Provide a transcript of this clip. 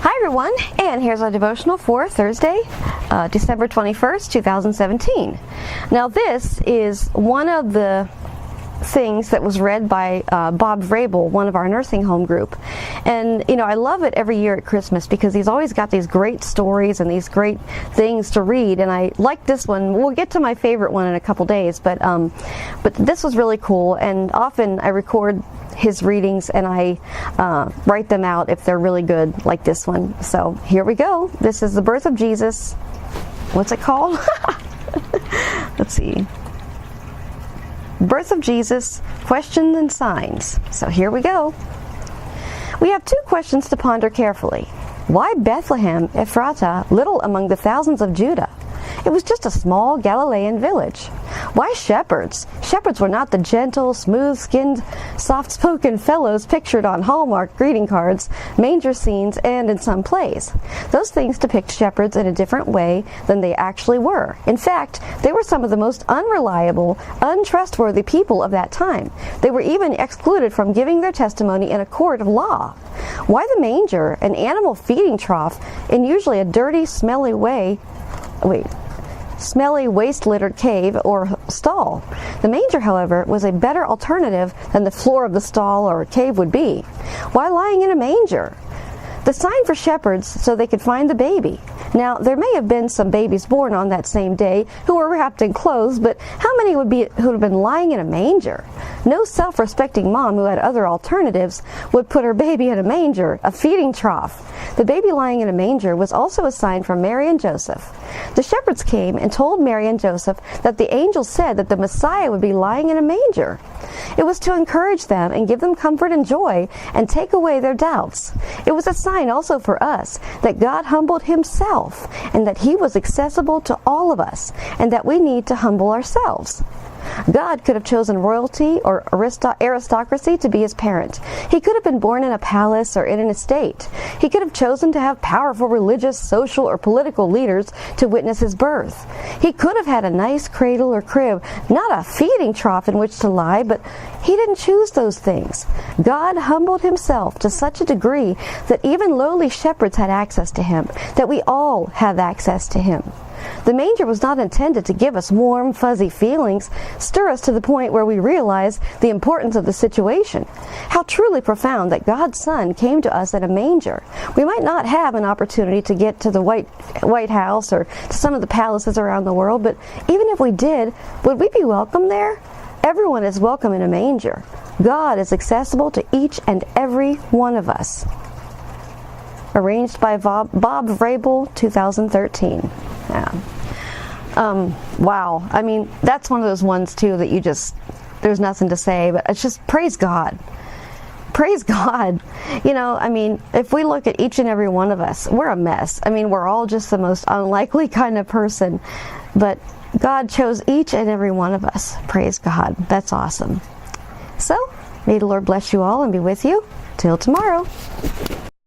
Hi everyone, and here's our devotional for Thursday, December 21st, 2017. Now this is one of the things that was read by Bob Vrabel, one of our nursing home group. And I love it every year at Christmas because he's always got these great stories and these great things to read, and I like this one. We'll get to my favorite one in a couple days, but this was really cool, and often I record his readings and I write them out if they're really good, like this one. So here we go. This is the birth of Jesus. What's it called? Let's see. Birth of Jesus, questions and signs. So here we go. We have two questions to ponder carefully. Why Bethlehem Ephratah, little among the thousands of Judah? It was just a small Galilean village. Why shepherds? Shepherds were not the gentle, smooth-skinned, soft-spoken fellows pictured on Hallmark greeting cards, manger scenes, and in some plays. Those things depict shepherds in a different way than they actually were. In fact, they were some of the most unreliable, untrustworthy people of that time. They were even excluded from giving their testimony in a court of law. Why the manger, an animal feeding trough, in usually a dirty, smelly waste-littered cave or stall? The manger, however, was a better alternative than the floor of the stall or cave would be. Why lying in a manger? The sign for shepherds so they could find the baby. Now, there may have been some babies born on that same day who were wrapped in clothes, but how many would have been lying in a manger? No self-respecting mom who had other alternatives would put her baby in a manger, a feeding trough. The baby lying in a manger was also a sign from Mary and Joseph. The shepherds came and told Mary and Joseph that the angel said that the Messiah would be lying in a manger. It was to encourage them and give them comfort and joy and take away their doubts. It was a sign also for us that God humbled himself and that he was accessible to all of us and that we need to humble ourselves. God could have chosen royalty or aristocracy to be his parent. He could have been born in a palace or in an estate. He could have chosen to have powerful religious, social, or political leaders to witness his birth. He could have had a nice cradle or crib, not a feeding trough in which to lie, but he didn't choose those things. God humbled himself to such a degree that even lowly shepherds had access to him, that we all have access to him. The manger was not intended to give us warm, fuzzy feelings, stir us to the point where we realize the importance of the situation. How truly profound that God's Son came to us in a manger. We might not have an opportunity to get to the White House or to some of the palaces around the world, but even if we did, would we be welcome there? Everyone is welcome in a manger. God is accessible to each and every one of us. Arranged by Bob Vrabel, 2013. Yeah. Wow. I mean, that's one of those ones too that there's nothing to say, but it's just praise God. Praise God. If we look at each and every one of us, we're a mess. We're all just the most unlikely kind of person, but God chose each and every one of us. Praise God. That's awesome. So, may the Lord bless you all and be with you. Till tomorrow.